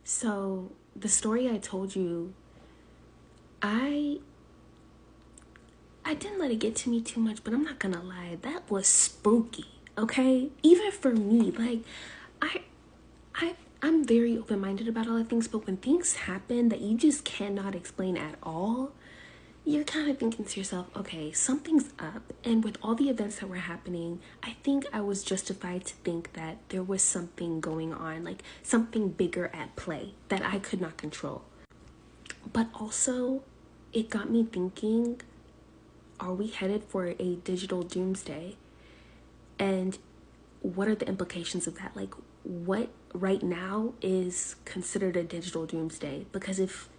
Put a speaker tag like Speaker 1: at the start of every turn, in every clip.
Speaker 1: So, the story I told you, I I didn't let it get to me too much, but I'm not gonna lie, that was spooky. Okay, even for me, I I I'm very open-minded about all of things, but when things happen that you just cannot explain at all, you're kind of thinking to yourself, okay, something's up. And with all the events that were happening, I think I was justified to think that there was something going on, like something bigger at play that I could not control. But also, it got me thinking, are we headed for a digital doomsday? And what are the implications of that? Like, what right now is considered a digital doomsday? Because if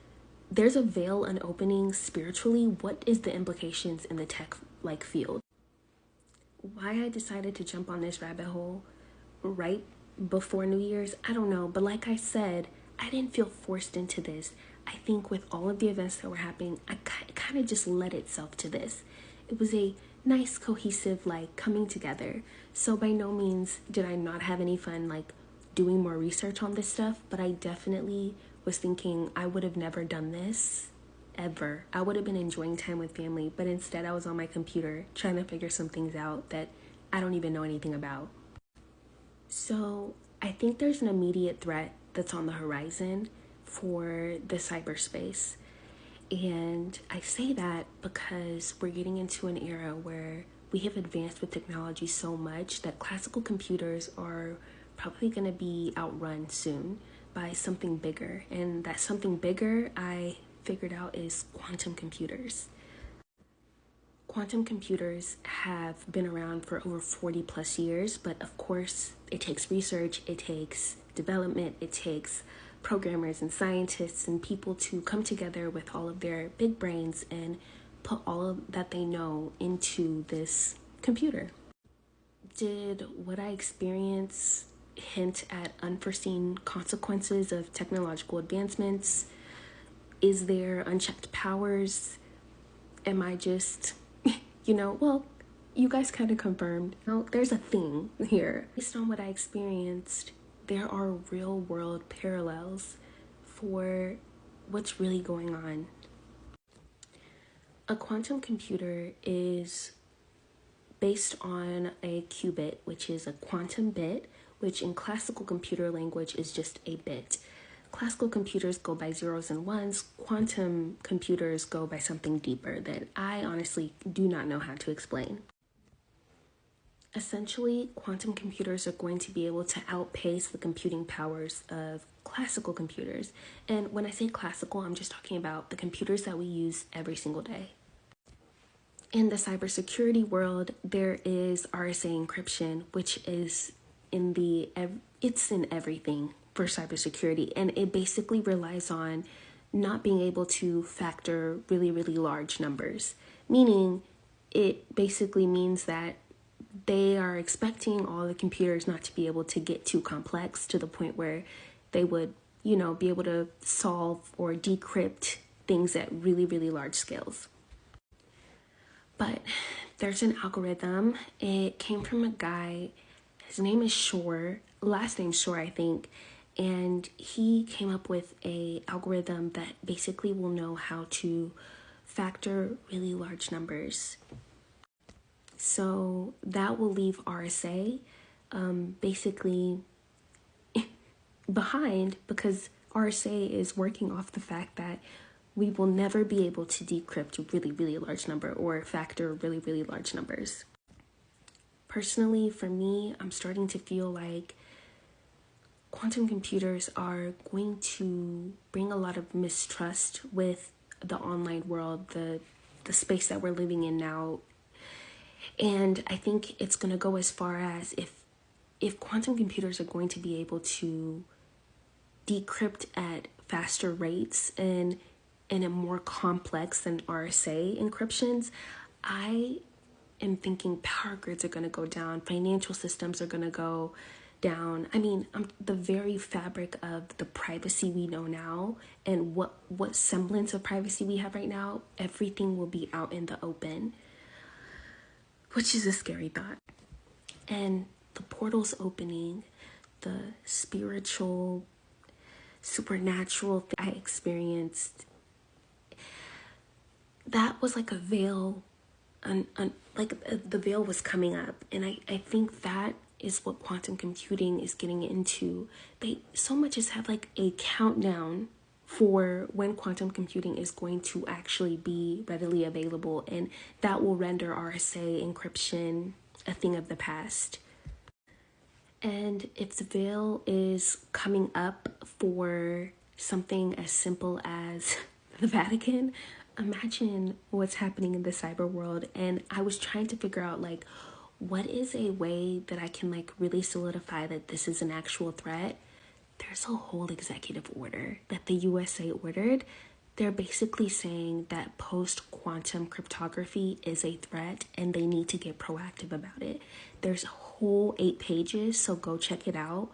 Speaker 1: there's a veil unopening spiritually, what is the implications in the tech field? Why I decided to jump on this rabbit hole right before New Year's, I don't know. But like I said, I didn't feel forced into this. I think with all of the events that were happening, I kind of just led itself to this. It was a nice, cohesive, coming together. So by no means did I not have any fun, doing more research on this stuff, but I definitely was thinking I would have never done this ever. I would have been enjoying time with family, but instead I was on my computer trying to figure some things out that I don't even know anything about. So I think there's an immediate threat that's on the horizon for the cyberspace. And I say that because we're getting into an era where we have advanced with technology so much that classical computers are probably going to be outrun soon by something bigger. And that something bigger I figured out is quantum computers. Quantum computers have been around for over 40 plus years, but of course, it takes research, it takes development, it takes programmers and scientists and people to come together with all of their big brains and put all of that they know into this computer. Did what I experience hint at unforeseen consequences of technological advancements? Is there unchecked powers? Am I just, well, you guys kind of confirmed. There's a thing here. Based on what I experienced, there are real world parallels for what's really going on. A quantum computer is based on a qubit, which is a quantum bit, which in classical computer language is just a bit. Classical computers go by zeros and ones. Quantum computers go by something deeper that I honestly do not know how to explain. Essentially, quantum computers are going to be able to outpace the computing powers of classical computers. And when I say classical, I'm just talking about the computers that we use every single day. In the cybersecurity world, there is RSA encryption, which is it's in everything for cybersecurity, and it basically relies on not being able to factor really, really large numbers, meaning it basically means that they are expecting all the computers not to be able to get too complex to the point where they would, be able to solve or decrypt things at really, really large scales. But there's an algorithm. It came from a guy. His name is Shor. Last name Shor, I think. And he came up with a algorithm that basically will know how to factor really large numbers. So that will leave RSA basically behind, because RSA is working off the fact that we will never be able to decrypt a really, really large number or factor really, really large numbers. Personally, for me, I'm starting to feel like quantum computers are going to bring a lot of mistrust with the online world, the space that we're living in now. And I think it's going to go as far as if quantum computers are going to be able to decrypt at faster rates and a more complex than RSA encryptions, I am thinking power grids are going to go down, financial systems are going to go down. I mean, the very fabric of the privacy we know now and what semblance of privacy we have right now, everything will be out in the open, which is a scary thought. And the portals opening, the spiritual supernatural thing I experienced, that was like a veil, like the veil was coming up. And I think that is what quantum computing is getting into. They so much as have like a countdown for when quantum computing is going to actually be readily available, and that will render RSA encryption a thing of the past. And if the veil is coming up for something as simple as the Vatican, imagine what's happening in the cyber world. And I was trying to figure out, like, what is a way that I can like really solidify that this is an actual threat. There's a whole executive order that the USA ordered. They're basically saying that post-quantum cryptography is a threat and they need to get proactive about it. There's a whole 8 pages, so go check it out.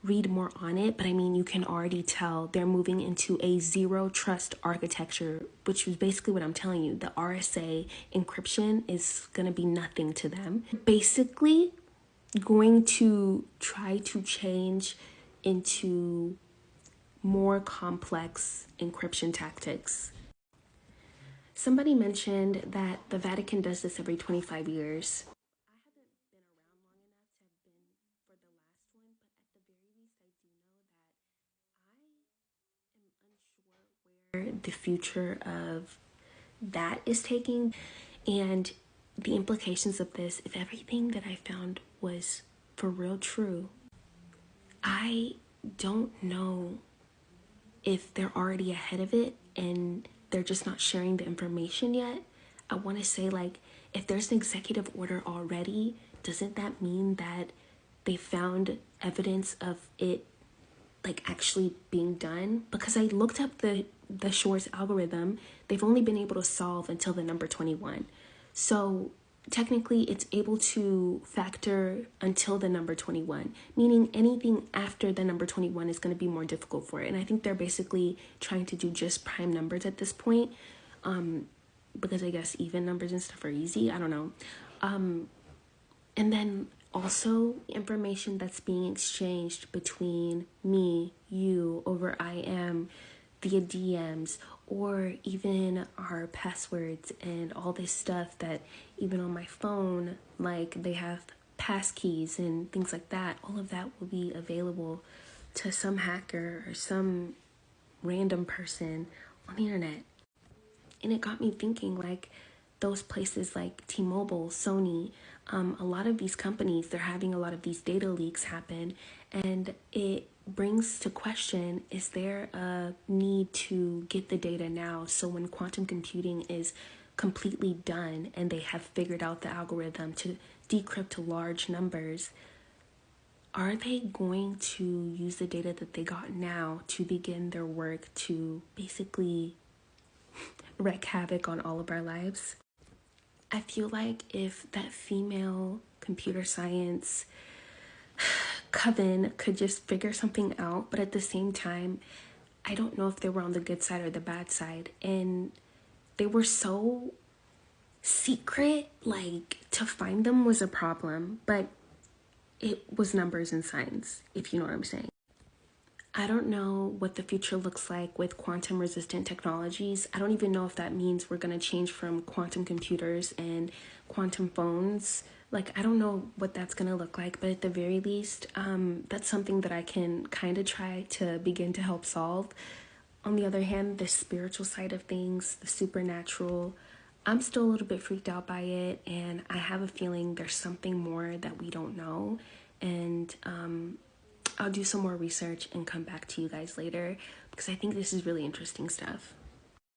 Speaker 1: Read more on it, but I mean, you can already tell they're moving into a zero trust architecture, which is basically what I'm telling you. The RSA encryption is going to be nothing to them. Basically, going to try to change into more complex encryption tactics. Somebody mentioned that the Vatican does this every 25 years. The future of that is taking, and the implications of this, if everything that I found was for real true, I don't know if they're already ahead of it and they're just not sharing the information yet. I want to say, like, if there's an executive order already, doesn't that mean that they found evidence of it like actually being done? Because I looked up the Shor's algorithm, they've only been able to solve until the number 21. So technically it's able to factor until the number 21, meaning anything after the number 21 is going to be more difficult for it. And I think they're basically trying to do just prime numbers at this point, because I guess even numbers and stuff are easy. I don't know. And then also information that's being exchanged between me, you, over IM, via DMs, or even our passwords and all this stuff that even on my phone, like they have passkeys and things like that. All of that will be available to some hacker or some random person on the internet. And it got me thinking, like, those places like T-Mobile, Sony, a lot of these companies, they're having a lot of these data leaks happen, and it brings to question, is there a need to get the data now, so when quantum computing is completely done and they have figured out the algorithm to decrypt large numbers, are they going to use the data that they got now to begin their work to basically wreak havoc on all of our lives? I feel like if that female computer science coven could just figure something out, but at the same time, I don't know if they were on the good side or the bad side. And they were so secret, like to find them was a problem, but it was numbers and signs, if you know what I'm saying. I don't know what the future looks like with quantum resistant technologies. I don't even know if that means we're going to change from quantum computers and quantum phones. Like, I don't know what that's going to look like, but at the very least, that's something that I can kind of try to begin to help solve. On the other hand, the spiritual side of things, the supernatural, I'm still a little bit freaked out by it, and I have a feeling there's something more that we don't know. And I'll do some more research and come back to you guys later, because I think this is really interesting stuff.